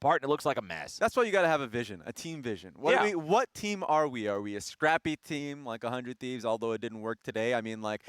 apart, and it looks like a mess. That's why you got to have a vision, a team vision. What team are we? Are we a scrappy team like 100 Thieves, although it didn't work today? I mean, like,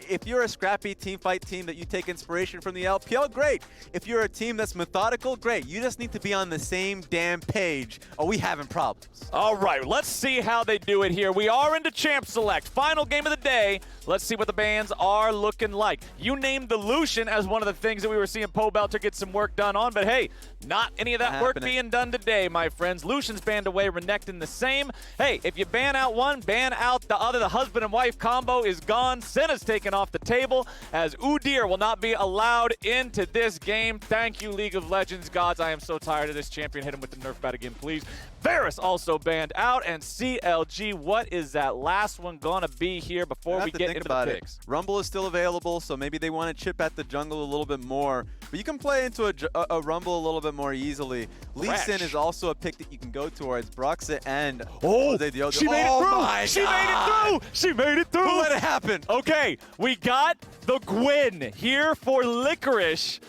if you're a scrappy team fight team that you take inspiration from the LPL, great. If you're a team that's methodical, great. You just need to be on the same damn page, or we having problems. All right, let's see how they do it here. We are into Champ Select. Final game of the day. Let's see what the bans are looking like. You named the Lucian as one of the things that we were seeing Pobelter get some work done on, but hey, not any of that work being done today, my friends. Lucian's banned away, Renekton the same. Hey, if you ban out one, ban out the other. The husband and wife combo is gone. Senna's taken off the table as Udyr will not be allowed into this game. Thank you, League of Legends gods. I am so tired of this champion. Hit him with the nerf bat again, please. Varus also banned out, and CLG, what is that last one gonna be here before we get into the picks? Rumble is still available, so maybe they want to chip at the jungle a little bit more, but you can play into a Rumble a little bit more easily. Lee Sin is also a pick that you can go towards. Broxah and she made it through! She made it through! She made it through! Who let it happen? Okay, we got the Gwen here for Licorice.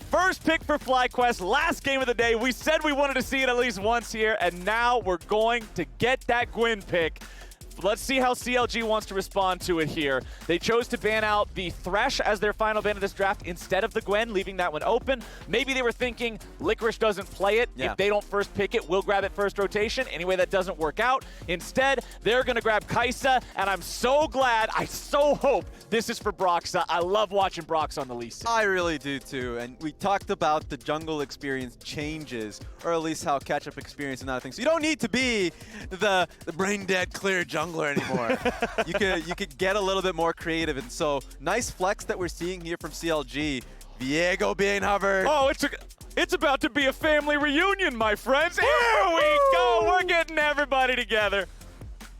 First pick for FlyQuest, last game of the day. We said we wanted to see it at least once here, and now we're going to get that Gwen pick. Let's see how CLG wants to respond to it here. They chose to ban out the Thresh as their final ban of this draft instead of the Gwen, leaving that one open. Maybe they were thinking Licorice doesn't play it. If they don't first pick it, we'll grab it first rotation. Anyway, that doesn't work out. Instead, they're going to grab Kai'Sa, and I'm so glad, I so hope this is for Broxah. I love watching Brox on the Lee Sin. I really do too, and we talked about the jungle experience changes, or at least how catch-up experience and other things. So you don't need to be the brain-dead clear jungler anymore. you could get a little bit more creative, and so nice flex that we're seeing here from CLG. Viego being hovered. Oh, it's about to be a family reunion, my friends. Here we go. We're getting everybody together.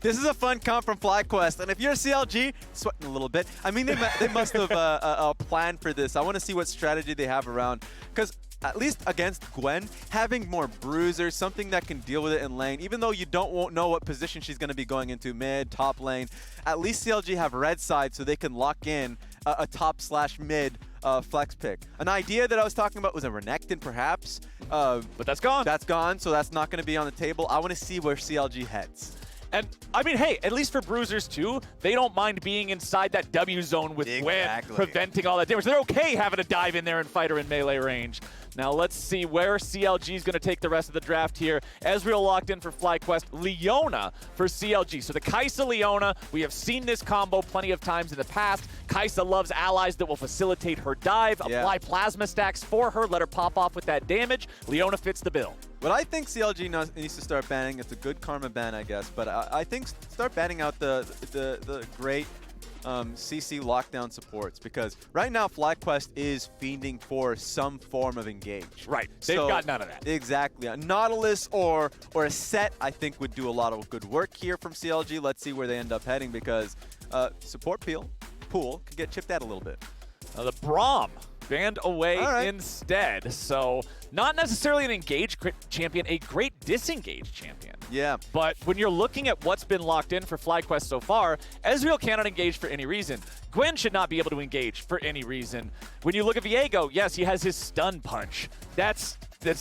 This is a fun comp from FlyQuest, and if you're a CLG, sweating a little bit. I mean, they must have planned for this. I want to see what strategy they have around, because at least against Gwen, having more bruisers, something that can deal with it in lane, even though you won't know what position she's going to be going into, mid, top lane, at least CLG have red side so they can lock in a top/mid flex pick. An idea that I was talking about was a Renekton, perhaps. But that's gone. That's gone, so that's not going to be on the table. I want to see where CLG heads. And, I mean, hey, at least for bruisers, too, they don't mind being inside that W zone with Gwen, preventing all that damage. They're okay having to dive in there and fight her in melee range. Now, let's see where CLG is going to take the rest of the draft here. Ezreal locked in for FlyQuest. Leona for CLG. So the Kai'Sa Leona, we have seen this combo plenty of times in the past. Kai'Sa loves allies that will facilitate her dive, apply plasma stacks for her, let her pop off with that damage. Leona fits the bill. What I think CLG needs to start banning, it's a good karma ban, I guess, but I think start banning out the great CC lockdown supports, because right now FlyQuest is fiending for some form of engage. Right, they've got none of that. Exactly. A Nautilus or a Set, I think, would do a lot of good work here from CLG. Let's see where they end up heading, because support pool could get chipped out a little bit. The Braum banned away instead. So not necessarily an engaged champion, a great disengaged champion. Yeah. But when you're looking at what's been locked in for FlyQuest so far, Ezreal cannot engage for any reason. Gwen should not be able to engage for any reason. When you look at Viego, yes, he has his stun punch. That's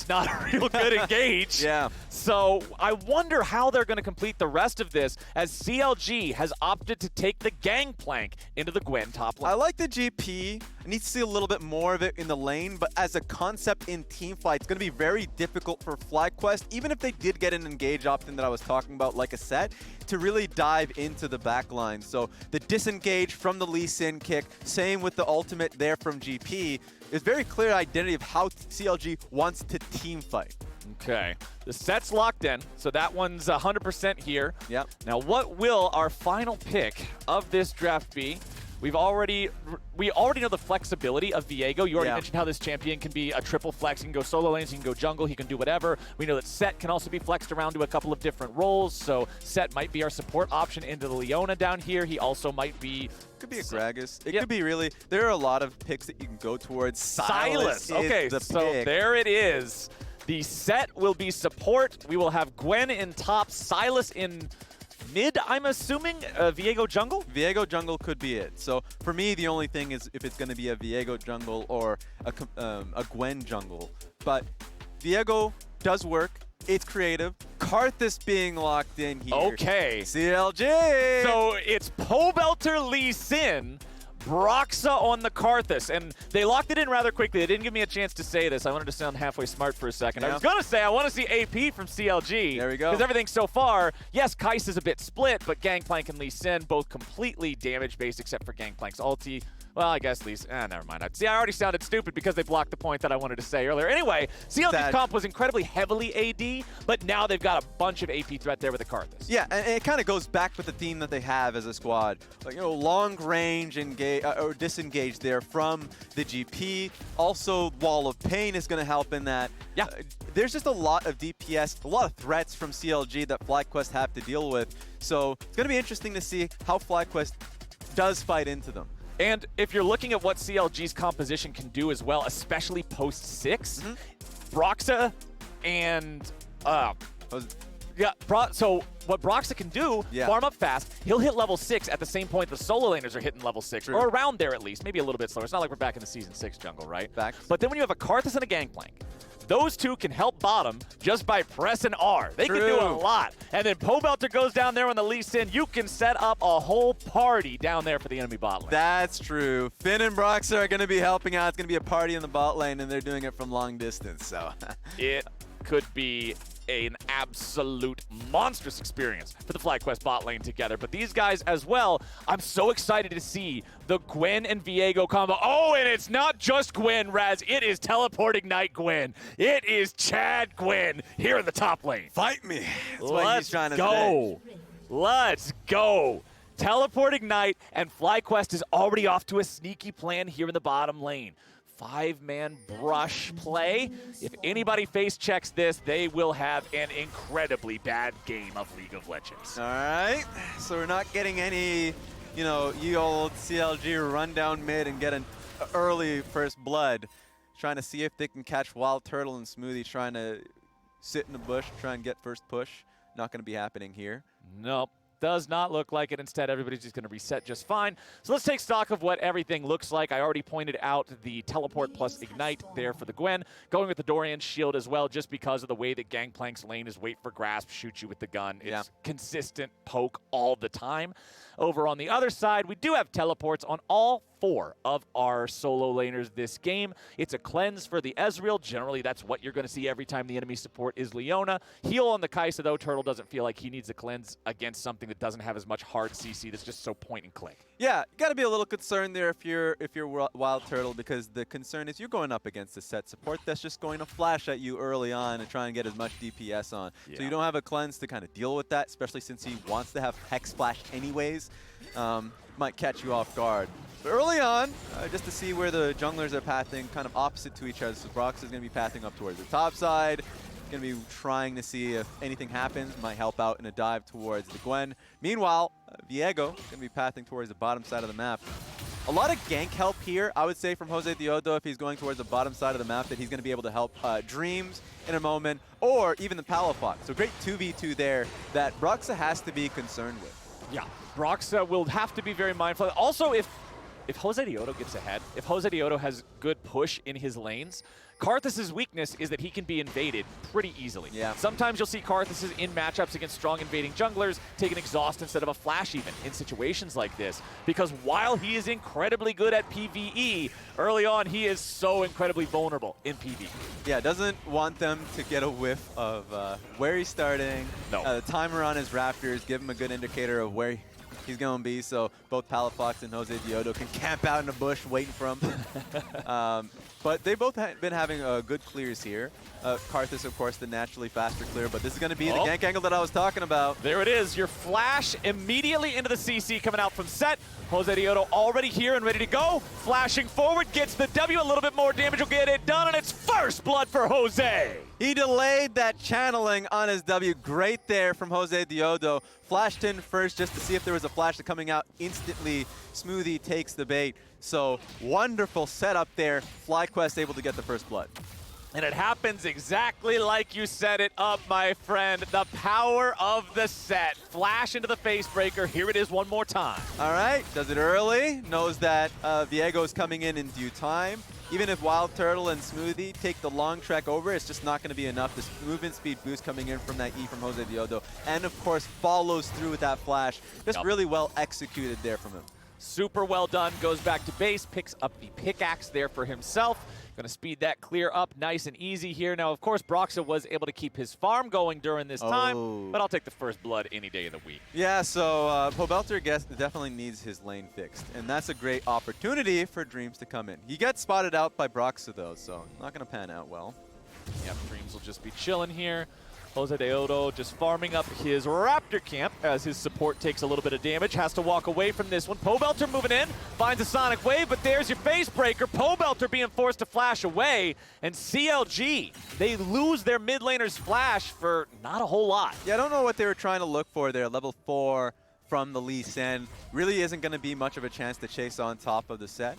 not a real good engage. Yeah. So I wonder how they're going to complete the rest of this, as CLG has opted to take the gangplank into the Gwen top lane. I like the GP. I need to see a little bit more of it in the lane, but as a concept in teamfight, it's going to be very difficult for FlyQuest, even if they did get an engage option that I was talking about, like a Set, to really dive into the back line. So the disengage from the Lee Sin kick, same with the ultimate there from GP, is very clear identity of how CLG wants to team fight. Okay, the Set's locked in, so that one's 100% here. Yep. Now, what will our final pick of this draft be? We already know the flexibility of Viego. You already mentioned how this champion can be a triple flex. He can go solo lanes, he can go jungle, he can do whatever. We know that Set can also be flexed around to a couple of different roles, so Set might be our support option into the Leona down here. He also might be... Could be a Gragas. It could be really... There are a lot of picks that you can go towards. Silas. Okay, so there it is. The Set will be support. We will have Gwen in top, Silas in... mid, I'm assuming, Viego jungle? Viego jungle could be it. So for me, the only thing is if it's going to be a Viego jungle or a Gwen jungle. But Viego does work. It's creative. Karthus being locked in here. Okay. CLG. So it's Pobelter, Lee Sin, Broxa on the Karthus, and they locked it in rather quickly. They didn't give me a chance to say this. I wanted to sound halfway smart for a second. Yeah. I was going to say I want to see AP from CLG. There we go. Because everything so far, yes, Kais is a bit split, but Gangplank and Lee Sin both completely damage-based except for Gangplank's ulti. Well, I guess Lee Sin, never mind. See, I already sounded stupid because they blocked the point that I wanted to say earlier. Anyway, CLG's comp was incredibly heavily AD, but now they've got a bunch of AP threat there with the Karthus. Yeah, and it kind of goes back with the theme that they have as a squad. Like, long range engage or disengage there from the GP. Also, Wall of Pain is going to help in that. Yeah. There's just a lot of DPS, a lot of threats from CLG that FlyQuest have to deal with. So it's going to be interesting to see how FlyQuest does fight into them. And if you're looking at what CLG's composition can do as well, especially post-6, Broxa and so what Broxa can do, farm up fast, he'll hit level 6 at the same point the solo laners are hitting level 6, or around there at least, maybe a little bit slower. It's not like we're back in the Season 6 jungle, right? But then when you have a Karthus and a Gangplank, those two can help bottom just by pressing R. They can do a lot. And then Pobelter goes down there on the Lee Sin. You can set up a whole party down there for the enemy bot lane. That's true. Finn and Broxa are going to be helping out. It's going to be a party in the bot lane, and they're doing it from long distance. So it could be an absolute monstrous experience for the FlyQuest bot lane together. But these guys as well, I'm so excited to see the Gwen and Viego combo. Oh, and it's not just Gwen, Raz. It is Teleport Ignite Gwen. It is Chad Gwen here in the top lane. Fight me. That's what he's trying to say. Let's go. Teleport Ignite, and FlyQuest is already off to a sneaky plan here in the bottom lane. 5-man brush play. If anybody face checks this, they will have an incredibly bad game of League of Legends. All right, so we're not getting any, ye old CLG run down mid and get an early first blood. Trying to see if they can catch Wild Turtle and Smoothie trying to sit in the bush, try and get first push. Not going to be happening here. Nope. Does not look like it. Instead, everybody's just going to reset just fine. So let's take stock of what everything looks like. I already pointed out the teleport plus ignite there for the Gwen. Going with the Dorian's shield as well, just because of the way that Gangplank's lane is wait for grasp, shoot you with the gun. It's consistent poke all the time. Over on the other side, we do have teleports on all 4 of our solo laners this game. It's a cleanse for the Ezreal. Generally, that's what you're going to see every time the enemy support is Leona. Heal on the Kai'Sa, though. Turtle doesn't feel like he needs a cleanse against something that doesn't have as much hard CC that's just so point and click. Yeah, you got to be a little concerned there if you're Wild Turtle, because the concern is you're going up against a set support that's just going to flash at you early on and try and get as much DPS on. So you don't have a cleanse to kind of deal with that, especially since he wants to have Hex Splash anyways. Might catch you off guard. But early on, just to see where the junglers are pathing kind of opposite to each other. So Brox is going to be pathing up towards the top side. Going to be trying to see if anything happens. Might help out in a dive towards the Gwen. Meanwhile, Viego going to be pathing towards the bottom side of the map. A lot of gank help here, I would say, from Jose Diodo if he's going towards the bottom side of the map, that he's going to be able to help Dreams in a moment, or even the Palafox. So great 2v2 there that Broxa has to be concerned with. Yeah, Broxa will have to be very mindful. Also, if Jose Diodo gets ahead, if Jose Diodo has good push in his lanes, Karthus' weakness is that he can be invaded pretty easily. Yeah. Sometimes you'll see Karthus in matchups against strong invading junglers take an exhaust instead of a flash even in situations like this. Because while he is incredibly good at PvE, early on he is so incredibly vulnerable in PvE. Yeah, doesn't want them to get a whiff of where he's starting. No. The timer on his Raptors give him a good indicator of where he's going to be, so both Palafox and Jose Diodo can camp out in the bush waiting for him. But they both been having good clears here. Karthus, of course, the naturally faster clear, but this is going to be the gank angle that I was talking about. There it is, your flash immediately into the CC coming out from set. Jose Diodo already here and ready to go. Flashing forward, gets the W, a little bit more damage will get it done, and it's first blood for Jose. He delayed that channeling on his W. Great there from Jose Diodo. Flashed in first just to see if there was a flash coming out instantly. Smoothie takes the bait. So wonderful setup there. FlyQuest able to get the first blood. And it happens exactly like you set it up, my friend. The power of the set. Flash into the face breaker. Here it is one more time. All right, does it early. Knows that Viego is coming in due time. even if Wild Turtle and Smoothie take the long trek over, it's just not going to be enough. This movement speed boost coming in from that E from Jose Diodo, and of course follows through with that flash. Just really well executed there from him. Super well done. Goes back to base, picks up the pickaxe there for himself. Going to speed that clear up nice and easy here. Now, of course, Broxa was able to keep his farm going during this time, but I'll take the first blood any day of the week. Yeah, so Pobelter definitely needs his lane fixed, and that's a great opportunity for Dreams to come in. He gets spotted out by Broxa, though, so not going to pan out well. Yep, Dreams will just be chilling here. Jose Diodo just farming up his Raptor camp as his support takes a little bit of damage. Has to walk away from this one. Pobelter moving in, finds a Sonic Wave, but there's your face breaker. Pobelter being forced to flash away. And CLG, they lose their mid laner's flash for not a whole lot. Yeah, I don't know what they were trying to look for there. Level 4 from the Lee Sin really isn't going to be much of a chance to chase on top of the set.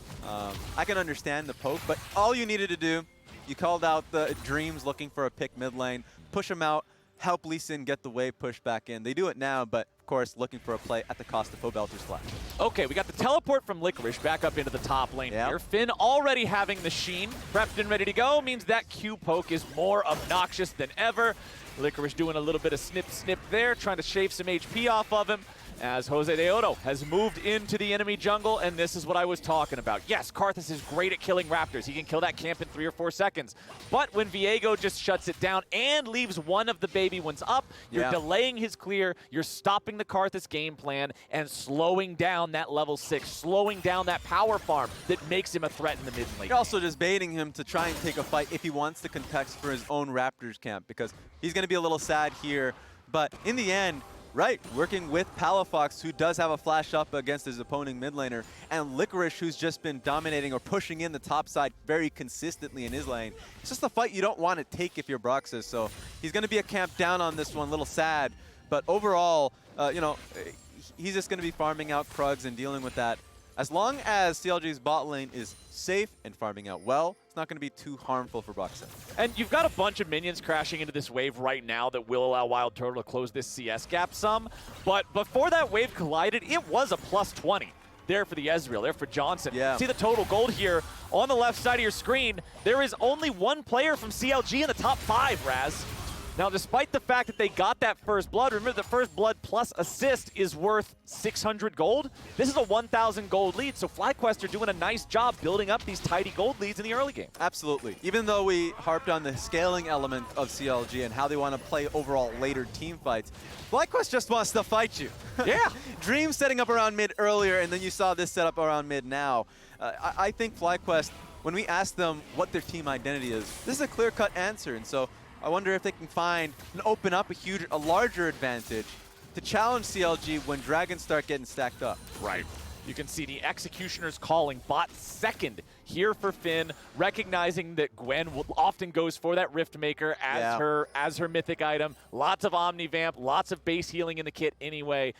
I can understand the poke, but all you needed to do, you called out the Dreams looking for a pick mid lane, push him out, help Lee Sin get the wave pushed back in. They do it now, but of course looking for a play at the cost of Pobelter's flash. Okay, we got the teleport from Licorice back up into the top lane here. Finn already having the Sheen prepped and ready to go means that Q poke is more obnoxious than ever. Licorice doing a little bit of snip there, trying to shave some HP off of him, as Jose Diodo has moved into the enemy jungle, and this is what I was talking about. Yes, Karthus is great at killing Raptors. He can kill that camp in 3 or 4 seconds. But when Viego just shuts it down and leaves one of the baby ones up, you're delaying his clear, you're stopping the Karthus game plan, and slowing down that level 6, slowing down that power farm that makes him a threat in the mid lane. You're also just baiting him to try and take a fight if he wants to contest for his own Raptors camp, because he's going to be a little sad here. But in the end, working with Palafox, who does have a flash up against his opponent mid laner, and Licorice, who's just been dominating or pushing in the top side very consistently in his lane. It's just a fight you don't want to take if you're Broxas, so he's going to be a camp down on this one, a little sad. But overall, you know, he's just going to be farming out Krugs and dealing with that. As long as CLG's bot lane is safe and farming out well, it's not going to be too harmful for Broxas. And you've got a bunch of minions crashing into this wave right now that will allow Wild Turtle to close this CS gap some. But before that wave collided, it was a +20 there for the Ezreal, there for Johnson. See the total gold here on the left side of your screen. There is only one player from CLG in the top 5, Raz. Now, despite the fact that they got that first blood, remember the first blood plus assist is worth 600 gold. This is a 1,000 gold lead, so FlyQuest are doing a nice job building up these tidy gold leads in the early game. Absolutely. Even though we harped on the scaling element of CLG and how they want to play overall later team fights, FlyQuest just wants to fight you. Dream setting up around mid earlier, and then you saw this set up around mid now. I think FlyQuest, when we asked them what their team identity is, this is a clear-cut answer, and so I wonder if they can find and open up a larger advantage to challenge CLG when dragons start getting stacked up. Right. You can see the Executioner's calling bot second here for Finn, recognizing that Gwen often goes for that Rift Maker as her mythic item. Lots of Omnivamp, lots of base healing in the kit anyway.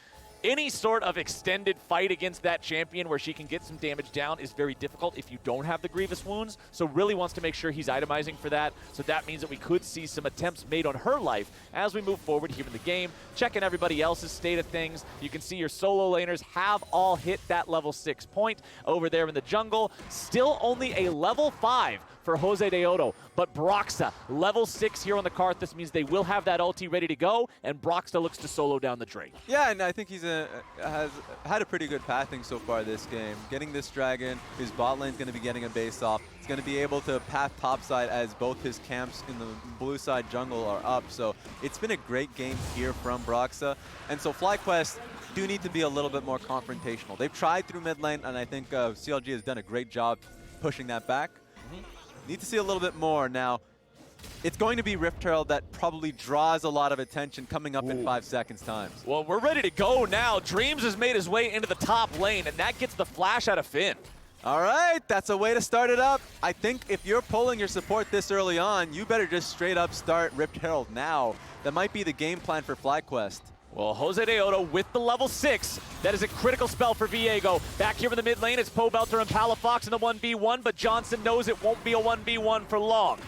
Any sort of extended fight against that champion where she can get some damage down is very difficult if you don't have the Grievous Wounds, so really wants to make sure he's itemizing for that. So that means that we could see some attempts made on her life as we move forward here in the game. Checking everybody else's state of things. You can see your solo laners have all hit that level 6 point over there in the jungle. Still only a level 5 for Jose Diodo, but Broxa, level 6 here on the Karthus means they will have that ulti ready to go, and Broxa looks to solo down the Drake. Yeah, and I think he's has had a pretty good pathing so far this game. Getting this dragon, his bot lane's going to be getting a base off. He's going to be able to path topside as both his camps in the blue side jungle are up. So it's been a great game here from Broxa. And so FlyQuest do need to be a little bit more confrontational. They've tried through mid lane, and I think CLG has done a great job pushing that back. Need to see a little bit more. Now, it's going to be Rift Herald that probably draws a lot of attention coming up in 5 seconds time. Well, we're ready to go now. Dreams has made his way into the top lane, and that gets the flash out of Finn. All right, that's a way to start it up. I think if you're pulling your support this early on, you better just straight up start Rift Herald now. That might be the game plan for FlyQuest. Well, Jose Diodo with the level 6. That is a critical spell for Viego. Back here in the mid lane, it's Pobelter and Palafox in the 1v1, but Johnson knows it won't be a 1v1 for long.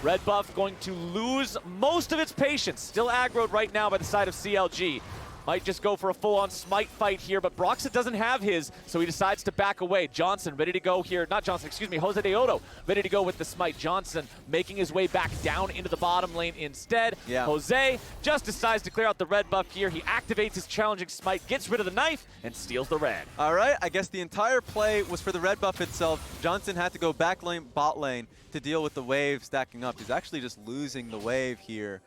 Red buff going to lose most of its patience. Still aggroed right now by the side of CLG. Might just go for a full-on smite fight here, but Broxa doesn't have his, so he decides to back away. Johnson ready to go here. Not Johnson, excuse me, Jose Deodo ready to go with the smite. Johnson making his way back down into the bottom lane instead. Yeah. Jose just decides to clear out the red buff here. He activates his challenging smite, gets rid of the knife, and steals the red. All right, I guess the entire play was for the red buff itself. Johnson had to go back lane, bot lane to deal with the wave stacking up. He's actually just losing the wave here,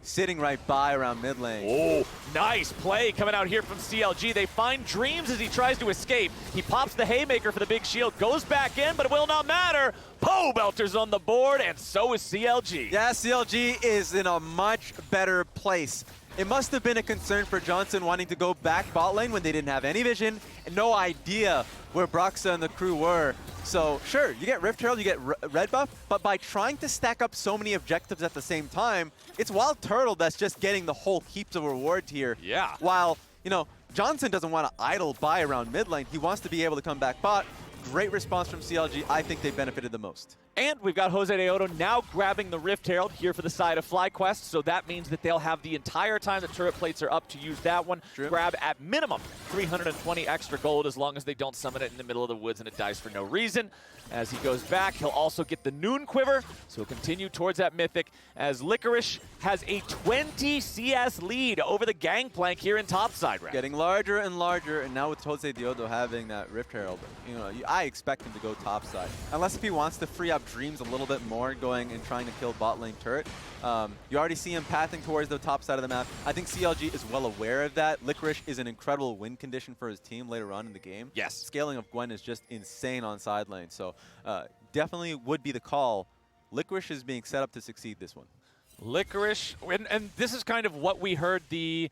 sitting right by around mid lane. Oh, nice play coming out here from CLG. They find Dreams as he tries to escape. He pops the haymaker for the big shield, goes back in, but it will not matter. Poe Belter's on the board, and so is CLG. Yeah, CLG is in a much better place. It must have been a concern for Johnson wanting to go back bot lane when they didn't have any vision and no idea where Broxa and the crew were. So sure, you get Rift Herald, you get red buff, but by trying to stack up so many objectives at the same time, it's Wild Turtle that's just getting the whole heaps of rewards here. Yeah. While, you know, Johnson doesn't want to idle by around mid lane. He wants to be able to come back bot. Great response from CLG. I think they benefited the most. And we've got Jose Deodo now grabbing the Rift Herald here for the side of FlyQuest, so that means that they'll have the entire time the turret plates are up to use that one. True. Grab at minimum 320 extra gold as long as they don't summon it in the middle of the woods and it dies for no reason. As he goes back, he'll also get the Noon Quiver, so he'll continue towards that Mythic as Licorice has a 20 CS lead over the Gangplank here in topside round. Getting larger and larger, and now with Jose Deodo having that Rift Herald, you know, I expect him to go topside. Unless if he wants to free up Dreams a little bit more going and trying to kill bot lane turret. You already see him pathing towards the top side of the map. I think CLG is well aware of that. Licorice is an incredible win condition for his team later on in the game. Yes. Scaling of Gwen is just insane on side lane, so definitely would be the call. Licorice is being set up to succeed this one. Licorice, and this is kind of what we heard the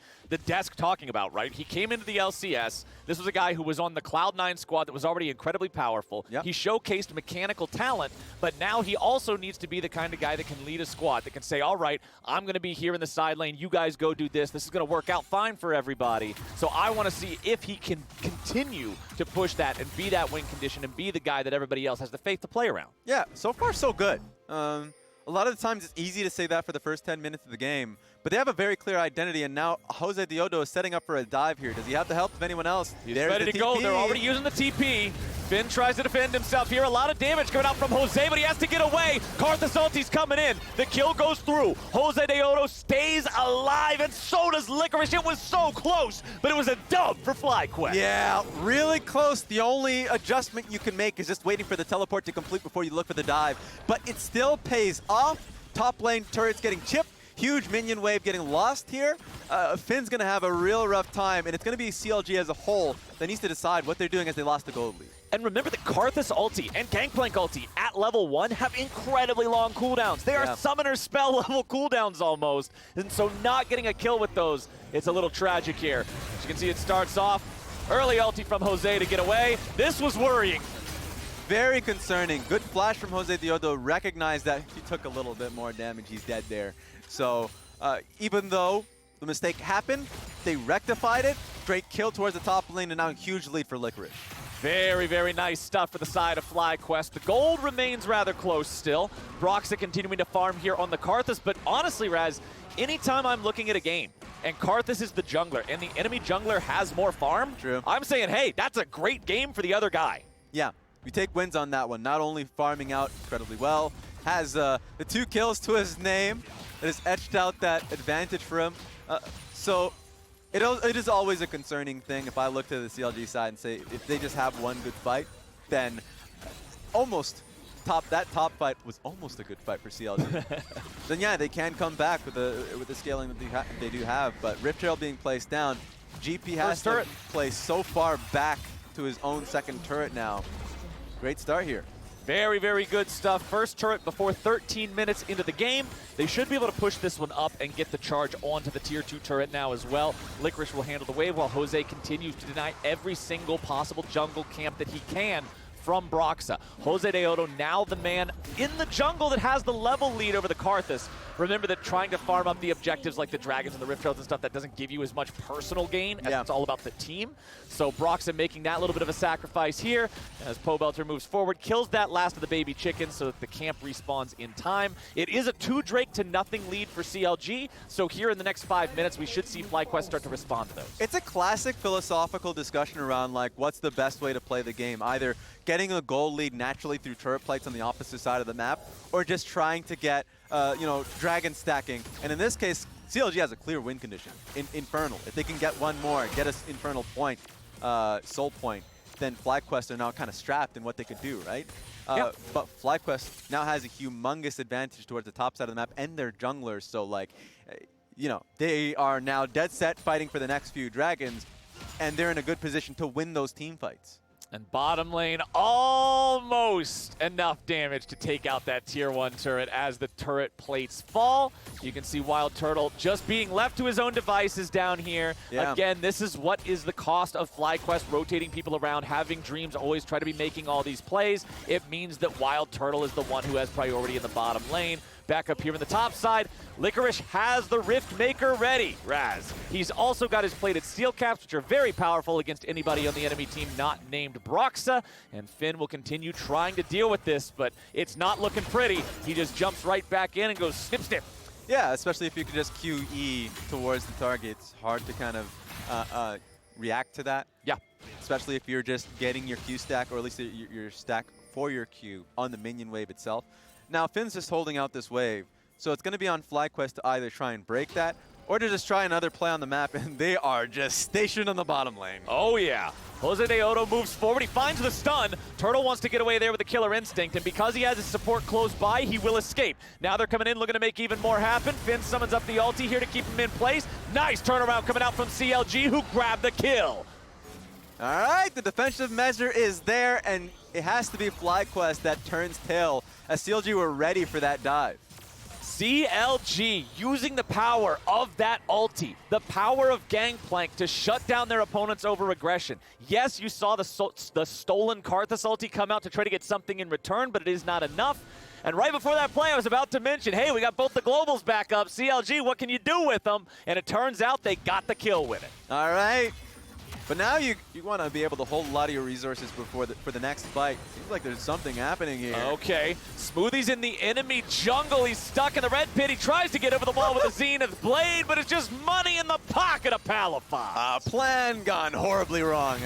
desk talking about, right? He came into the LCS. This was a guy who was on the Cloud9 squad that was already incredibly powerful. Yep. He showcased mechanical talent, but now he also needs to be the kind of guy that can lead a squad, that can say, all right, I'm going to be here in the side lane. You guys go do this. This is going to work out fine for everybody. So I want to see if he can continue to push that and be that win condition and be the guy that everybody else has the faith to play around. Yeah, so far so good. A lot of the times it's easy to say that for the first 10 minutes of the game, but they have a very clear identity, and now Jose Deodo is setting up for a dive here. Does he have the help of anyone else? He's ready to go. They're already using the TP. Finn tries to defend himself here. A lot of damage coming out from Jose, but he has to get away. Karthus ulti's coming in. The kill goes through. Jose Deodo stays alive, and so does Licorice. It was so close, but it was a dub for FlyQuest. Yeah, really close. The only adjustment you can make is just waiting for the teleport to complete before you look for the dive. But it still pays off. Top lane turrets getting chipped. Huge minion wave getting lost here. Finn's going to have a real rough time, and it's going to be CLG as a whole that needs to decide what they're doing as they lost the gold lead. And remember that Karthus ulti and Gangplank ulti at level 1 have incredibly long cooldowns. They are summoner spell level cooldowns almost. And so not getting a kill with those, it's a little tragic here. As you can see, it starts off early ulti from Jose to get away. This was worrying. Very concerning. Good flash from Jose Deodo. Recognized that he took a little bit more damage. He's dead there. So even though the mistake happened, they rectified it. Great kill towards the top lane, and now a huge lead for Licorice. Very, very nice stuff for the side of FlyQuest. The gold remains rather close still. Broxa continuing to farm here on the Karthus, but honestly, Raz, anytime I'm looking at a game and Karthus is the jungler and the enemy jungler has more farm, True. I'm saying, hey, that's a great game for the other guy. Yeah, we take wins on that one. Not only farming out incredibly well, has the 2 kills to his name. It has etched out that advantage for him. So it is always a concerning thing if I look to the CLG side and say if they just have one good fight, then that top fight was almost a good fight for CLG. Then yeah, they can come back with the scaling that they do have. But Rift Herald being placed down, GP has to play so far back to his own second turret now. Great start here. Very, very good stuff. First turret before 13 minutes into the game. They should be able to push this one up and get the charge onto the tier 2 turret now as well. Licorice will handle the wave while Jose continues to deny every single possible jungle camp that he can from Broxa. Jose Deodo now the man in the jungle that has the level lead over the Karthus. Remember that trying to farm up the objectives like the Dragons and the Rift Trails and stuff, that doesn't give you as much personal gain as it's all about the team. So Broxah making that little bit of a sacrifice here as Pobelter moves forward, kills that last of the baby chickens so that the camp respawns in time. It is a 2 Drake to nothing lead for CLG, so here in the next 5 minutes, we should see FlyQuest start to respond to those. It's a classic philosophical discussion around like what's the best way to play the game, either getting a goal lead naturally through turret plates on the opposite side of the map, or just trying to get dragon stacking. And in this case, CLG has a clear win condition in Infernal. If they can get one more, get us Infernal point, Soul point, then FlyQuest are now kind of strapped in what they could do, right? But FlyQuest now has a humongous advantage towards the top side of the map and their junglers, so like, they are now dead set fighting for the next few dragons, and they're in a good position to win those team fights. And bottom lane, almost enough damage to take out that tier 1 turret as the turret plates fall. You can see Wild Turtle just being left to his own devices down here. Yeah. Again, this is what is the cost of FlyQuest, rotating people around, having Dreams always try to be making all these plays. It means that Wild Turtle is the one who has priority in the bottom lane. Back up here on the top side, Licorice has the Rift Maker ready, Raz. He's also got his plated steel caps, which are very powerful against anybody on the enemy team not named Broxah. And Finn will continue trying to deal with this, but it's not looking pretty. He just jumps right back in and goes snip, snip. Yeah, especially if you could just QE towards the target. It's hard to kind of react to that. Yeah. Especially if you're just getting your Q stack, or at least your stack for your Q on the minion wave itself. Now, Finn's just holding out this wave, so it's going to be on FlyQuest to either try and break that, or to just try another play on the map, and they are just stationed on the bottom lane. Oh, yeah. Jose Deodo moves forward. He finds the stun. Turtle wants to get away there with the killer instinct, and because he has his support close by, he will escape. Now they're coming in, looking to make even more happen. Finn summons up the ulti here to keep him in place. Nice turnaround coming out from CLG, who grabbed the kill. All right, the defensive measure is there, and it has to be FlyQuest that turns tail, as CLG were ready for that dive. CLG using the power of that ulti, the power of Gangplank to shut down their opponents over aggression. Yes, you saw the stolen Karthus ulti come out to try to get something in return, but it is not enough. And right before that play, I was about to mention, hey, we got both the globals back up. CLG, what can you do with them? And it turns out they got the kill with it. All right. But now you want to be able to hold a lot of your resources for the next fight. Seems like there's something happening here. Okay. Smoothie's in the enemy jungle. He's stuck in the red pit. He tries to get over the wall with a Zenith Blade, but it's just money in the pocket of Palafox. Plan gone horribly wrong.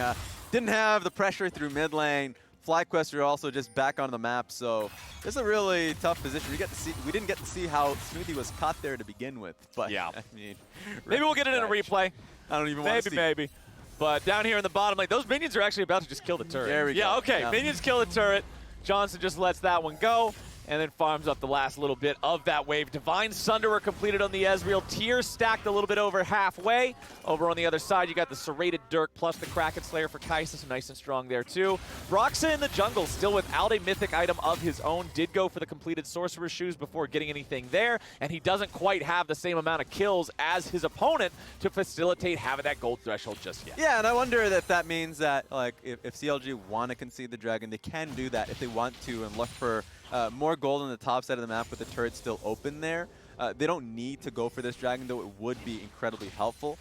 Didn't have the pressure through mid lane. FlyQuest are also just back on the map, so this is a really tough position. We didn't get to see how Smoothie was caught there to begin with. But yeah. I mean, maybe we'll get it in a replay. I don't even want to see. Maybe. But down here in the bottom lane, those minions are actually about to just kill the turret. There we go. Yeah, okay. Yeah. Minions kill the turret. Johnson just lets that one go and then farms up the last little bit of that wave. Divine Sunderer completed on the Ezreal. Tier stacked a little bit over halfway. Over on the other side, you got the Serrated Dirk plus the Kraken Slayer for Kai'Sa, so nice and strong there too. Broxah in the jungle, still without a mythic item of his own. Did go for the completed Sorcerer's Shoes before getting anything there, and he doesn't quite have the same amount of kills as his opponent to facilitate having that gold threshold just yet. Yeah, and I wonder if that means that like if CLG want to concede the dragon, they can do that if they want to and look for more gold on the top side of the map with the turret still open there. They don't need to go for this dragon, though it would be incredibly helpful.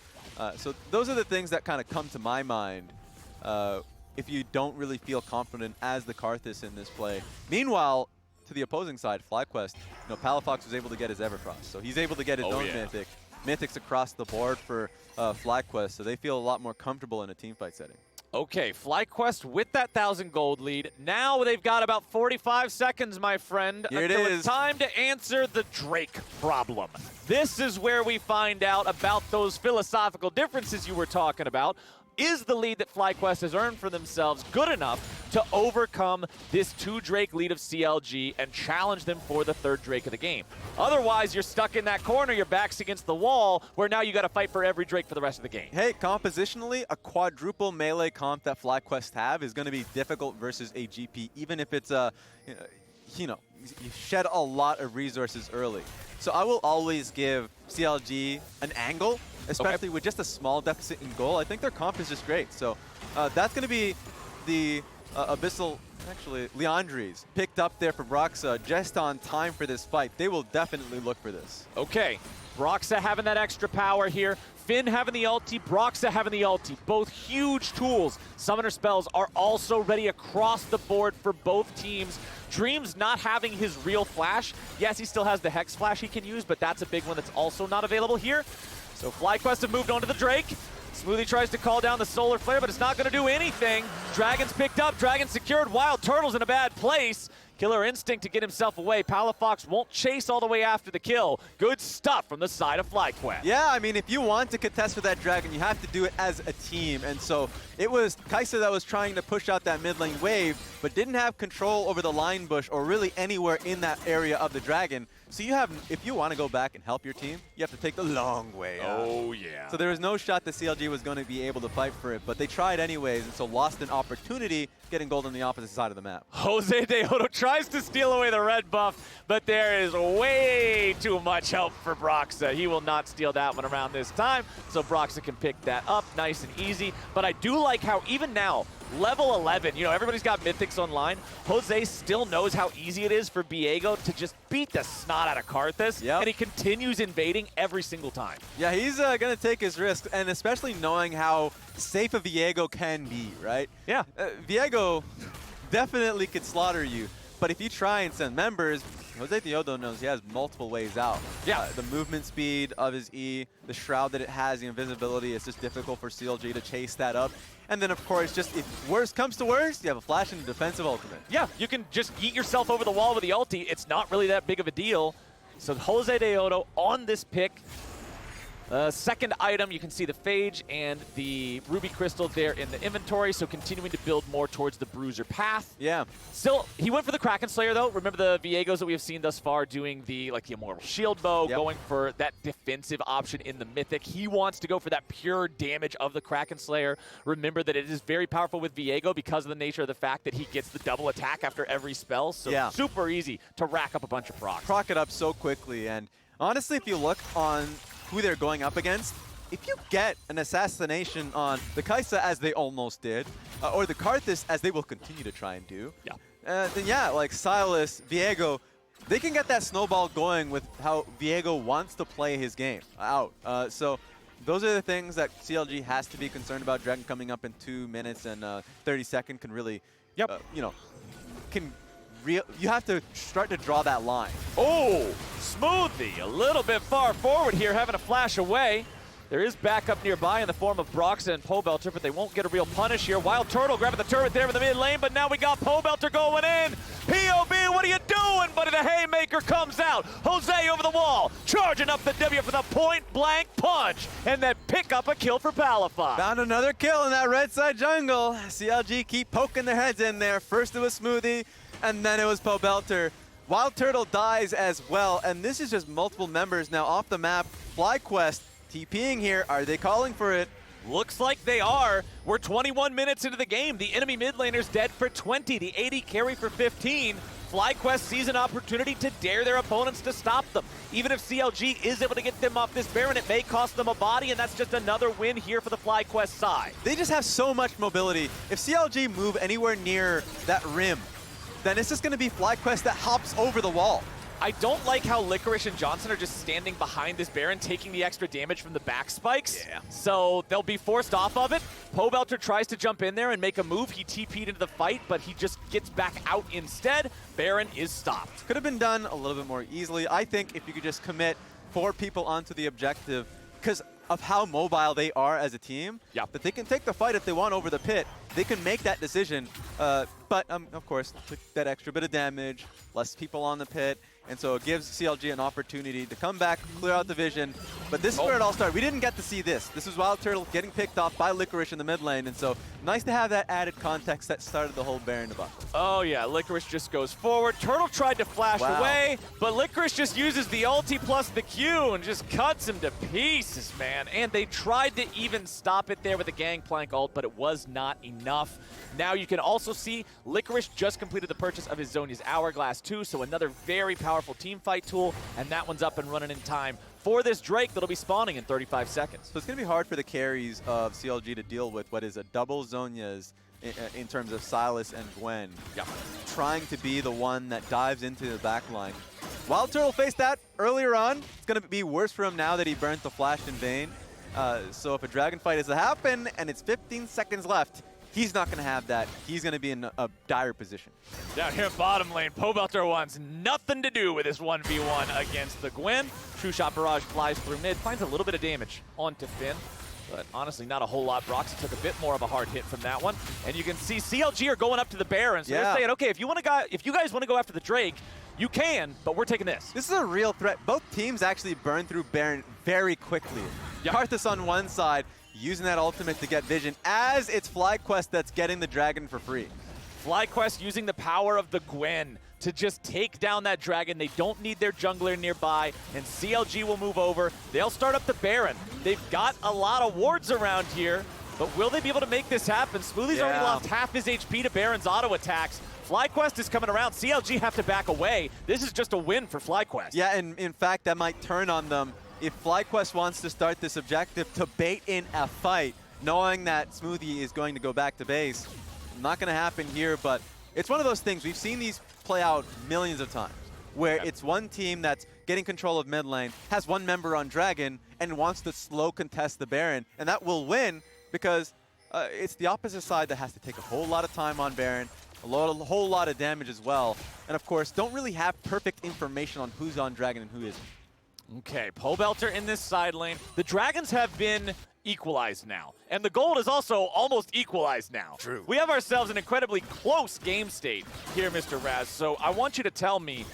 So those are the things that kind of come to my mind if you don't really feel confident as the Karthus in this play. Meanwhile, to the opposing side, FlyQuest, Palafox was able to get his Everfrost, so he's able to get his own mythic. Mythics across the board for FlyQuest, so they feel a lot more comfortable in a teamfight setting. Okay, FlyQuest with that 1,000 gold lead. Now they've got about 45 seconds, my friend, Here until it is. It's time to answer the Drake problem. This is where we find out about those philosophical differences you were talking about. Is the lead that FlyQuest has earned for themselves good enough to overcome this 2 Drake lead of CLG and challenge them for the 3rd Drake of the game? Otherwise, you're stuck in that corner, your back's against the wall, where now you got to fight for every Drake for the rest of the game. Hey, compositionally, a quadruple melee comp that FlyQuest have is going to be difficult versus a GP, even if it's you shed a lot of resources early. So I will always give CLG an angle, especially with just a small deficit in goal. I think their comp is just great. So that's going to be the Abyssal, actually, Leandries picked up there for Broxa just on time for this fight. They will definitely look for this. Okay, Broxa having that extra power here. Finn having the ulti, Broxa having the ulti. Both huge tools. Summoner spells are also ready across the board for both teams. Dream's not having his real flash. Yes, he still has the Hex flash he can use, but that's a big one that's also not available here. So FlyQuest have moved on to the Drake. Smoothie tries to call down the Solar Flare, but it's not going to do anything. Dragon's picked up, Dragon secured, Wild Turtle's in a bad place. Killer Instinct to get himself away. Palafox won't chase all the way after the kill. Good stuff from the side of FlyQuest. Yeah, I mean, if you want to contest with that Dragon, you have to do it as a team. And so it was Kai'Sa that was trying to push out that mid lane wave, but didn't have control over the line bush or really anywhere in that area of the Dragon. So you have, if you want to go back and help your team, you have to take the long way out. Oh, yeah. So there was no shot that CLG was going to be able to fight for it, but they tried anyways, and so lost an opportunity getting gold on the opposite side of the map. Jose Deodo tries to steal away the red buff, but there is way too much help for Broxa. He will not steal that one around this time, so Broxa can pick that up nice and easy. But I do like how even now, level 11, you know, everybody's got Mythics online. Jose still knows how easy it is for Viego to just beat the snot out of Karthus, and he continues invading every single time. Yeah, he's going to take his risk, and especially knowing how safe a Viego can be, right? Yeah. Viego definitely could slaughter you, but if you try and send members, Jose Deodo knows he has multiple ways out. Yeah. The movement speed of his E, the shroud that it has, the invisibility, it's just difficult for CLG to chase that up. And then, of course, just if worst comes to worst, you have a flash and a defensive ultimate. Yeah, you can just yeet yourself over the wall with the ulti. It's not really that big of a deal. So Jose Deodo on this pick. Second item, you can see the Phage and the Ruby Crystal there in the inventory, so continuing to build more towards the Bruiser path. Yeah. Still, he went for the Kraken Slayer, though. Remember the Viegos that we have seen thus far doing the Immortal Shield Bow, going for that defensive option in the Mythic. He wants to go for that pure damage of the Kraken Slayer. Remember that it is very powerful with Viego because of the nature of the fact that he gets the double attack after every spell, so super easy to rack up a bunch of procs. Proc it up so quickly, and honestly, if you look on who they're going up against, if you get an assassination on the Kai'Sa, as they almost did, or the Karthus, as they will continue to try and do, then yeah, like Silas, Viego, they can get that snowball going with how Viego wants to play his game out. So those are the things that CLG has to be concerned about. Dragon coming up in 2 minutes and 30 seconds can really, you know, you have to start to draw that line. Oh, Smoothie a little bit far forward here, having to flash away. There is backup nearby in the form of Broxa and Pobelter, but they won't get a real punish here. Wild Turtle grabbing the turret there in the mid lane, but now we got Pobelter going in. POB, what are you doing, buddy? The Haymaker comes out. Jose over the wall, charging up the W for the point-blank punch, and then pick up a kill for Palafox. Found another kill in that red side jungle. CLG keep poking their heads in there. First it was Smoothie, and then it was Pobelter. Wild Turtle dies as well, and this is just multiple members now off the map. FlyQuest TPing here. Are they calling for it? Looks like they are. We're 21 minutes into the game. The enemy mid laner's dead for 20. The AD carry for 15. FlyQuest sees an opportunity to dare their opponents to stop them. Even if CLG is able to get them off this Baron, it may cost them a body, and that's just another win here for the FlyQuest side. They just have so much mobility. If CLG move anywhere near that rim, then it's just going to be FlyQuest that hops over the wall. I don't like how Licorice and Johnson are just standing behind this Baron, taking the extra damage from the back spikes. Yeah. So they'll be forced off of it. Pobelter tries to jump in there and make a move. He TP'd into the fight, but he just gets back out instead. Baron is stopped. Could have been done a little bit more easily. I think if you could just commit 4 people onto the objective, because of how mobile they are as a team, that they can take the fight if they want over the pit. They can make that decision, but of course, that extra bit of damage, less people on the pit, and so it gives CLG an opportunity to come back, clear out the vision. But this is where it all started. We didn't get to see this. This was Wild Turtle getting picked off by Licorice in the mid lane, and so nice to have that added context that started the whole Baron debacle. Oh yeah, Licorice just goes forward. Turtle tried to flash away, but Licorice just uses the ulti plus the Q and just cuts him to pieces, man. And they tried to even stop it there with a Gangplank ult, but it was not enough. Now you can also see Licorice just completed the purchase of his Zhonya's Hourglass too, so another very powerful team fight tool, and that one's up and running in time for this Drake that'll be spawning in 35 seconds. So it's going to be hard for the carries of CLG to deal with what is a double Zhonya's in terms of Silas and Gwen. Yep. Trying to be the one that dives into the back line. Wild Turtle faced that earlier on. It's going to be worse for him now that he burnt the flash in vain. So if a dragon fight is to happen and it's 15 seconds left, he's not going to have that. He's going to be in a dire position. Down here bottom lane, Pobelter wants nothing to do with this 1v1 against the Gwen. True Shot Barrage flies through mid, finds a little bit of damage onto Finn. But honestly, not a whole lot. Broxy took a bit more of a hard hit from that one. And you can see CLG are going up to the Baron. So they're saying, okay, if you guys want to go after the Drake, you can, but we're taking this. This is a real threat. Both teams actually burn through Baron very quickly. Karthus on one side, using that ultimate to get vision, as it's FlyQuest that's getting the dragon for free. FlyQuest using the power of the Gwen to just take down that dragon. They don't need their jungler nearby, and CLG will move over. They'll start up the Baron. They've got a lot of wards around here, but will they be able to make this happen? Smoothie's already lost half his HP to Baron's auto attacks. FlyQuest is coming around. CLG have to back away. This is just a win for FlyQuest. Yeah, and in fact, that might turn on them. If FlyQuest wants to start this objective to bait in a fight, knowing that Smoothie is going to go back to base, not going to happen here, but it's one of those things. We've seen these play out millions of times, where it's one team that's getting control of mid lane, has one member on Dragon, and wants to slow contest the Baron, and that will win because it's the opposite side that has to take a whole lot of time on Baron, a whole lot of damage as well, and of course, don't really have perfect information on who's on Dragon and who isn't. Okay, Pobelter in this side lane. The Dragons have been equalized now, and the gold is also almost equalized now. True. We have ourselves an incredibly close game state here, Mr. Raz, so I want you to tell me,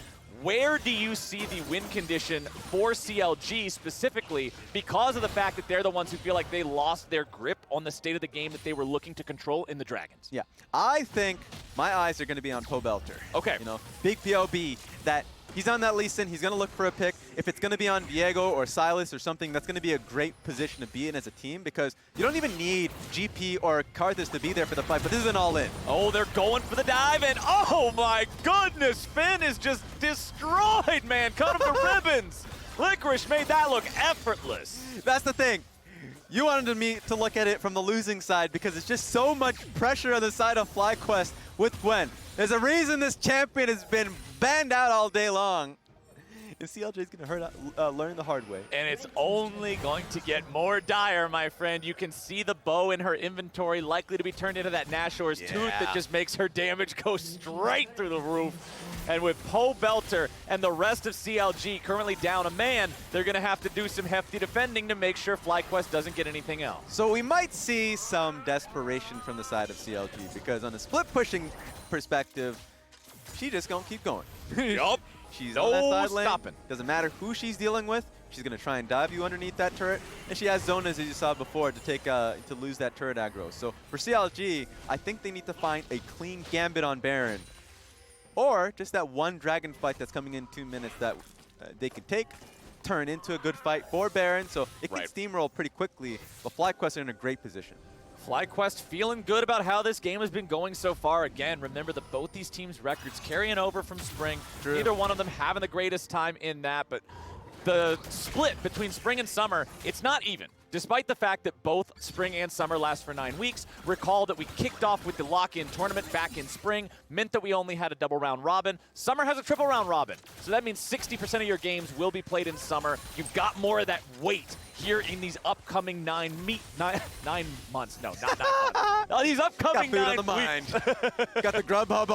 where do you see the win condition for CLG specifically because of the fact that they're the ones who feel like they lost their grip on the state of the game that they were looking to control in the Dragons? Yeah, I think my eyes are going to be on Pobelter. Okay. You know, big POB that he's on that Lee Sin, he's going to look for a pick. If it's going to be on Viego or Silas or something, that's going to be a great position to be in as a team because you don't even need GP or Karthus to be there for the fight, but this is an all-in. Oh, they're going for the dive, and oh my goodness, Finn is just destroyed, man. Cut him to ribbons. Licorice made that look effortless. That's the thing. You wanted me to look at it from the losing side because it's just so much pressure on the side of FlyQuest with Gwen. There's a reason this champion has been banned out all day long. And CLJ is going to learn the hard way. And it's only going to get more dire, my friend. You can see the bow in her inventory likely to be turned into that Nashor's tooth that just makes her damage go straight through the roof. And with Pobelter and the rest of CLG currently down a man, they're going to have to do some hefty defending to make sure FlyQuest doesn't get anything else. So we might see some desperation from the side of CLG because on a split pushing perspective, she just going to keep going. Yup. She's on that side lane. Stopping. Doesn't matter who she's dealing with. She's going to try and dive you underneath that turret. And she has zonas, as you saw before, to lose that turret aggro. So for CLG, I think they need to find a clean gambit on Baron. Or just that one dragon fight that's coming in 2 minutes that they can take, turn into a good fight for Baron. So it can steamroll pretty quickly. But FlyQuest are in a great position. FlyQuest feeling good about how this game has been going so far. Again, remember that both these teams' records carrying over from Spring. True. Neither one of them having the greatest time in that, but the split between Spring and Summer, it's not even. Despite the fact that both Spring and Summer last for 9 weeks, recall that we kicked off with the lock-in tournament back in Spring, meant that we only had a double round robin. Summer has a triple round robin, so that means 60% of your games will be played in Summer. You've got more of that weight here in these upcoming 9 months. No, not 9 months. Oh, these upcoming 9 on the weeks. mind. Got the Grubhub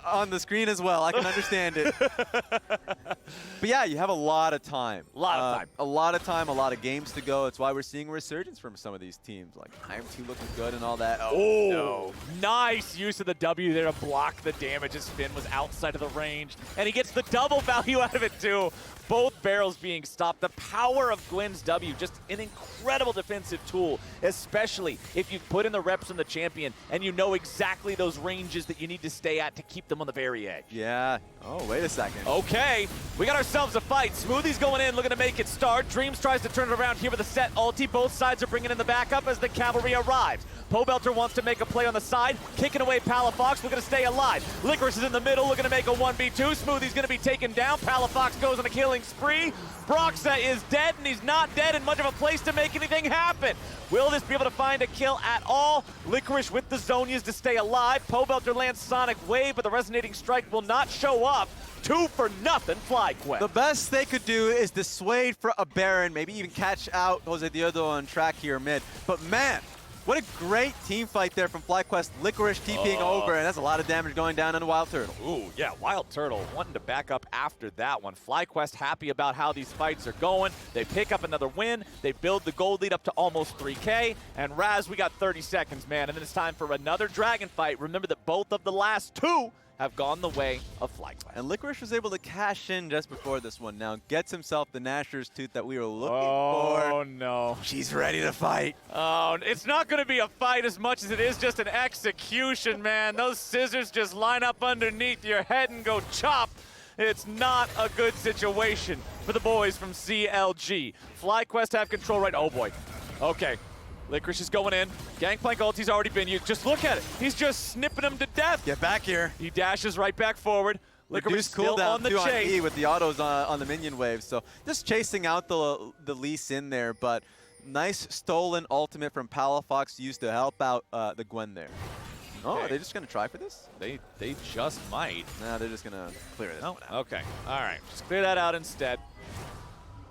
on the screen as well. I can understand it. But yeah, you have a lot of time. A lot of time, a lot of games to go. It's why we're seeing a resurgence from some of these teams. Like IM2 looking good and all that. Oh, no. Nice use of the W there to block the damage as Finn was outside of the range. And he gets the double value out of it too. Both barrels being stopped. The power of Gwen's W, just an incredible defensive tool, especially if you've put in the reps on the champion and you know exactly those ranges that you need to stay at to keep them on the very edge. Yeah. Oh, wait a second. Okay, we got ourselves a fight. Smoothie's going in, looking to make it start. Dreams tries to turn it around here with a set ulti. Both sides are bringing in the backup as the cavalry arrives. Pobelter wants to make a play on the side, kicking away Palafox, looking to stay alive. Licorice is in the middle, looking to make a 1v2. Smoothie's going to be taken down. Palafox goes on a killing killing spree. Broxa is dead, and he's not dead in much of a place to make anything happen. Will this be able to find a kill at all? Licorice with the Zonias to stay alive. Pobelter lands Sonic Wave, but the Resonating Strike will not show up. 2 for nothing, FlyQuest. The best they could do is dissuade for a Baron, maybe even catch out Jose Diodo on track here mid. But man, what a great team fight there from FlyQuest. Licorice TPing over, and that's a lot of damage going down on the Wild Turtle. Ooh, yeah, Wild Turtle wanting to back up after that one. FlyQuest happy about how these fights are going. They pick up another win. They build the gold lead up to almost 3K. And Raz, we got 30 seconds, man. And then it's time for another dragon fight. Remember that both of the last 2 have gone the way of FlyQuest. And Licorice was able to cash in just before this one. Now gets himself the Gnasher's Tooth that we were looking for. Oh, no. She's ready to fight. Oh, it's not going to be a fight as much as it is just an execution, man. Those scissors just line up underneath your head and go chop. It's not a good situation for the boys from CLG. FlyQuest have control right. Oh, boy. Okay. Licorice is going in. Gangplank ulti's already been used. Just look at it. He's just snipping him to death. Get back here. He dashes right back forward. Licorice still cooldown on the too chase. on E with the autos on the minion wave. So just chasing out the Lease in there, but nice stolen ultimate from Palafox used to help out the Gwen there. Oh, Okay. are they just going to try for this? They just might. Nah, they're just going to clear this Oh, one out. okay. All right. Just clear that out instead.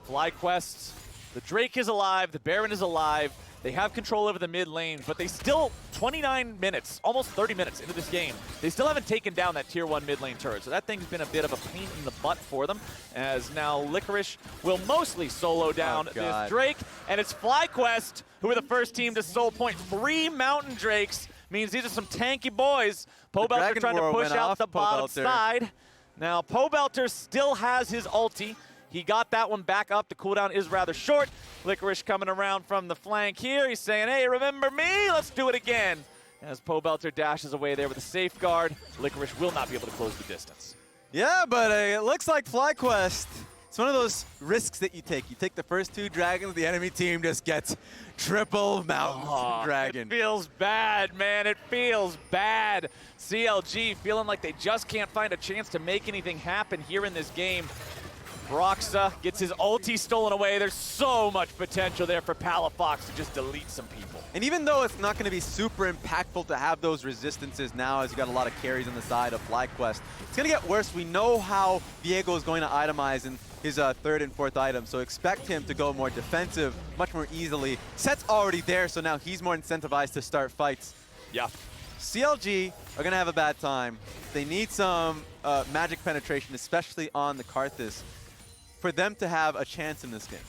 FlyQuest. The Drake is alive. The Baron is alive. They have control over the mid lane, but they still, 29 minutes, almost 30 minutes into this game, they still haven't taken down that tier 1 mid lane turret. So that thing's been a bit of a pain in the butt for them, as now Licorice will mostly solo down this Drake. And it's FlyQuest who are the first team to soul point 3 Mountain Drakes. Means these are some tanky boys. Pobelter trying to push out the bottom side. Now, Pobelter still has his ulti. He got that one back up. The cooldown is rather short. Licorice coming around from the flank here. He's saying, hey, remember me? Let's do it again. As Pobelter dashes away there with a safeguard, Licorice will not be able to close the distance. Yeah, but it looks like FlyQuest, it's one of those risks that you take. You take the first 2 dragons, the enemy team just gets triple mountain dragon. It feels bad, man. It feels bad. CLG feeling like they just can't find a chance to make anything happen here in this game. Broxa gets his ulti stolen away. There's so much potential there for Palafox to just delete some people. And even though it's not going to be super impactful to have those resistances now, as you got a lot of carries on the side of FlyQuest, it's going to get worse. We know how Viego is going to itemize in his 3rd and 4th item, so expect him to go more defensive much more easily. Set's already there, so now he's more incentivized to start fights. Yeah. CLG are going to have a bad time. They need some magic penetration, especially on the Karthus, for them to have a chance in this game.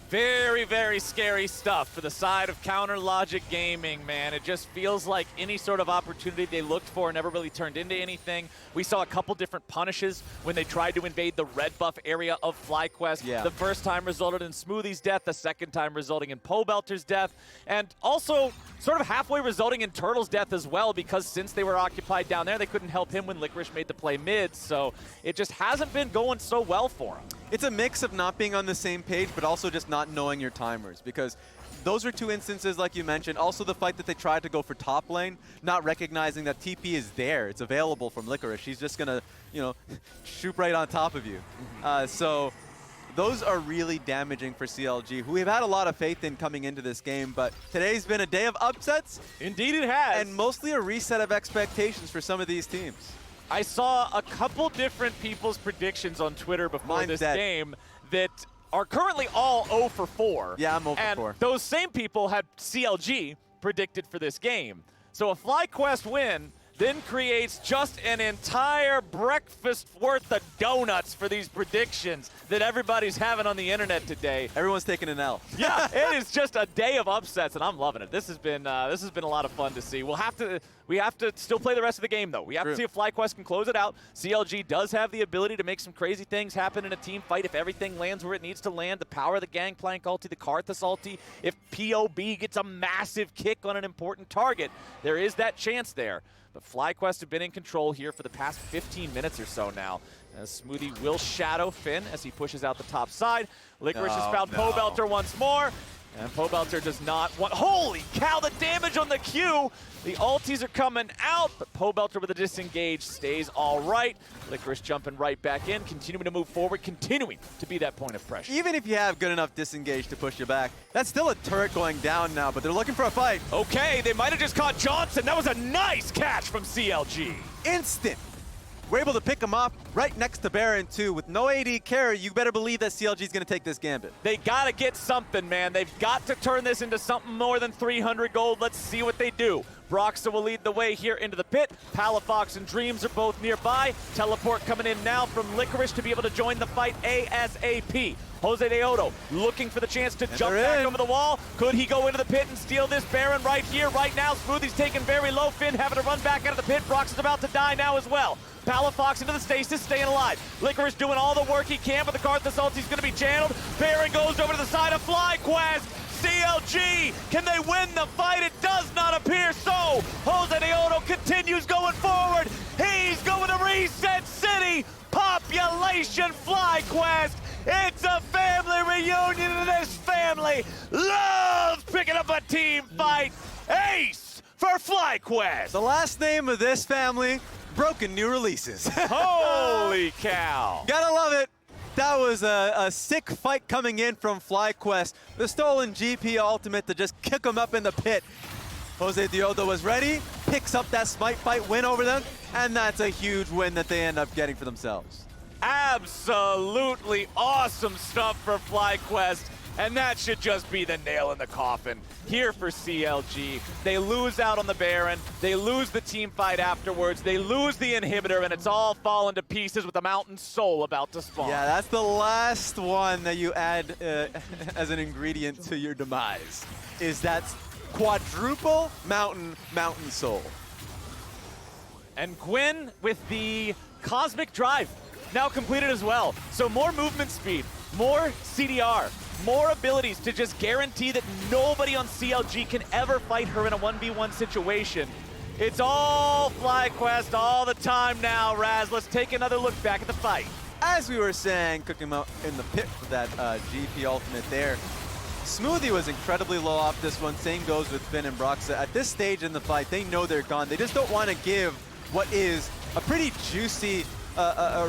Very, very scary stuff for the side of Counter Logic Gaming, man. It just feels like any sort of opportunity they looked for never really turned into anything. We saw a couple different punishes when they tried to invade the red buff area of FlyQuest. Yeah. The first time resulted in Smoothie's death, the second time resulting in Pobelter's death, and also sort of halfway resulting in Turtle's death as well, because since they were occupied down there, they couldn't help him when Licorice made the play mid, so it just hasn't been going so well for him. It's a mix of not being on the same page, but also just not knowing your timers, because those are 2 instances like you mentioned. Also the fight that they tried to go for top lane, not recognizing that TP is there. It's available from Licorice. She's just going to, you know, shoot right on top of you. So those are really damaging for CLG, who we've had a lot of faith in coming into this game, but today's been a day of upsets. Indeed it has. And mostly a reset of expectations for some of these teams. I saw a couple different people's predictions on Twitter before Mine's this dead. game that are currently all 0 for 4. Yeah, I'm 0 for and 4. Those same people had CLG predicted for this game. So a FlyQuest win then creates just an entire breakfast worth of donuts for these predictions that everybody's having on the internet today. Everyone's taking an L. Yeah, it is just a day of upsets, and I'm loving it. This has been a lot of fun to see. We have to still play the rest of the game, though. We have to see if FlyQuest can close it out. CLG does have the ability to make some crazy things happen in a team fight if everything lands where it needs to land. The power of the Gangplank ulti, the Karthus ulti. If POB gets a massive kick on an important target, there is that chance there. But FlyQuest have been in control here for the past 15 minutes or so now. As Smoothie will shadow Finn as he pushes out the top side. Licorice has found Pobelter once more. And Pobelter does not want... Holy cow, the damage on the Q! The ultis are coming out, but Pobelter with a disengage stays all right. Licorice jumping right back in, continuing to move forward, continuing to be that point of pressure. Even if you have good enough disengage to push you back, that's still a turret going down now, but they're looking for a fight. Okay, they might have just caught Johnson. That was a nice catch from CLG. Instant. We're able to pick him up right next to Baron, too. With no AD carry, you better believe that CLG is going to take this gambit. They got to get something, man. They've got to turn this into something more than 300 gold. Let's see what they do. Broxa will lead the way here into the pit. Palafox and Dreams are both nearby. Teleport coming in now from Licorice to be able to join the fight ASAP. Jose Deodo looking for the chance to jump back over the wall. Could he go into the pit and steal this Baron right here, right now? Smoothie's taken very low. Finn having to run back out of the pit. Brox is about to die now as well. Palafox into the stasis, staying alive. Licorice doing all the work he can, but the Karthus ulti's going to be channeled. Baron goes over to the side of FlyQuest. CLG, can they win the fight? It does not appear so. Jose Deodo continues going forward. He's going to Reset City. Population FlyQuest. It's a family reunion, and this family loves picking up a team fight. Ace for FlyQuest. The last name of this family, Broken New Releases. Holy cow. Gotta love it. That was a sick fight coming in from FlyQuest. The stolen GP ultimate to just kick them up in the pit. Jose Deodo was ready, picks up that smite fight win over them, and that's a huge win that they end up getting for themselves. Absolutely awesome stuff for FlyQuest, and that should just be the nail in the coffin here for CLG. They lose out on the Baron, they lose the team fight afterwards, they lose the inhibitor, and it's all fallen to pieces with the Mountain Soul about to spawn. Yeah, that's the last one that you add as an ingredient to your demise, is that quadruple Mountain Soul. And Gwen with the Cosmic Drive now completed as well. So more movement speed, more CDR, more abilities to just guarantee that nobody on CLG can ever fight her in a 1v1 situation. It's all FlyQuest all the time now, Raz. Let's take another look back at the fight. As we were saying, cooking him out in the pit for that GP ultimate there. Smoothie was incredibly low off this one. Same goes with Finn and Broxa. At this stage in the fight, they know they're gone. They just don't want to give what is a pretty juicy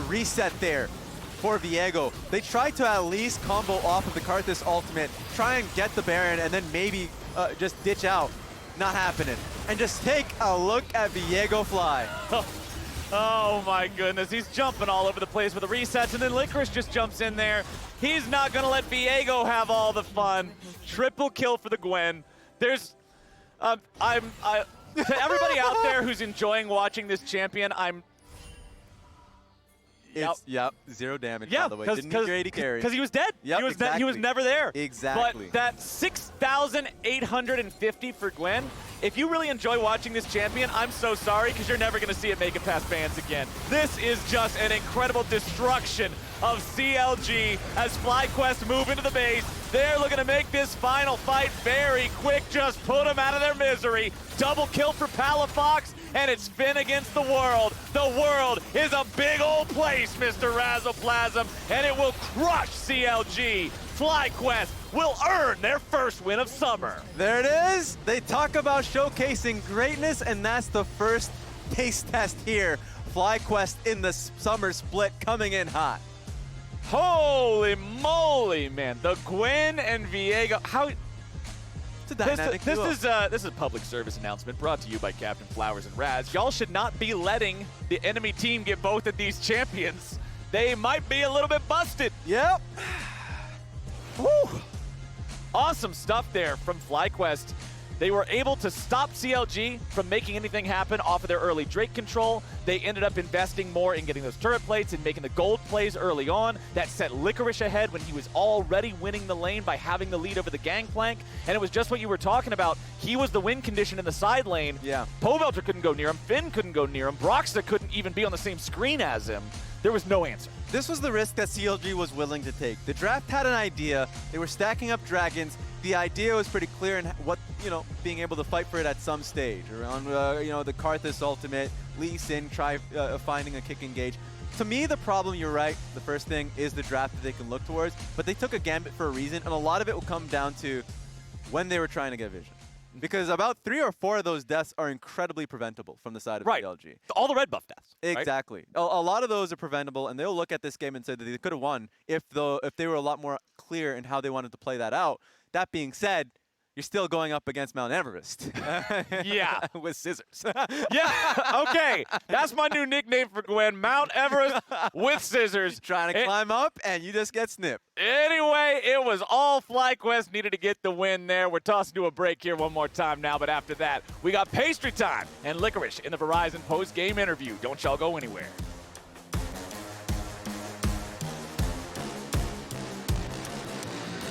reset there for Viego. They try to at least combo off of the Karthus ultimate, try and get the Baron, and then maybe just ditch out. Not happening. And just take a look at Viego fly. Oh my goodness, he's jumping all over the place with the resets, and then Licorice just jumps in there. He's not gonna let Viego have all the fun. Triple kill for the Gwen. There's, to everybody out there who's enjoying watching this champion, Yep, 0 damage, by the way. Didn't need your AD carry. Because he was dead. Yep, He was never there. Exactly. But that 6,850 for Gwen, if you really enjoy watching this champion, I'm so sorry, because you're never going to see it make it past bans again. This is just an incredible destruction of CLG as FlyQuest move into the base. They're looking to make this final fight very quick, just put them out of their misery. Double kill for Palafox, and it's Finn against the world. The world is a big old place, Mr. Razzleplasm, and it will crush CLG. FlyQuest will earn their first win of summer. There it is. They talk about showcasing greatness, and that's the first taste test here. FlyQuest in the summer split coming in hot. Holy moly, man. The Gwen and Viego. How... It's a dynamic duo. This is a public service announcement brought to you by Captain Flowers and Raz. Y'all should not be letting the enemy team get both of these champions. They might be a little bit busted. Yep. Woo. Awesome stuff there from FlyQuest. They were able to stop CLG from making anything happen off of their early Drake control. They ended up investing more in getting those turret plates and making the gold plays early on. That set Licorice ahead when he was already winning the lane by having the lead over the gangplank. And it was just what you were talking about. He was the win condition in the side lane. Yeah. Pobelter couldn't go near him. Finn couldn't go near him. Broxa couldn't even be on the same screen as him. There was no answer. This was the risk that CLG was willing to take. The draft had an idea. They were stacking up dragons. The idea was pretty clear in what, being able to fight for it at some stage. Around, the Karthus ultimate, Lee Sin try finding a kick engage. To me, the problem, you're right, the first thing is the draft that they can look towards, but they took a gambit for a reason, and a lot of it will come down to when they were trying to get vision. Because about 3 or 4 of those deaths are incredibly preventable from the side of Right. CLG. All the red buff deaths. right? Exactly. A lot of those are preventable, and they'll look at this game and say that they could have won if they were a lot more clear in how they wanted to play that out. That being said, you're still going up against Mount Everest. Yeah. With scissors. Yeah, okay. That's my new nickname for Gwen, Mount Everest with scissors. Trying to climb up, and you just get snipped. Anyway, it was all FlyQuest needed to get the win there. We're tossing to a break here one more time now, but after that, we got pastry time and licorice in the Verizon post-game interview. Don't y'all go anywhere.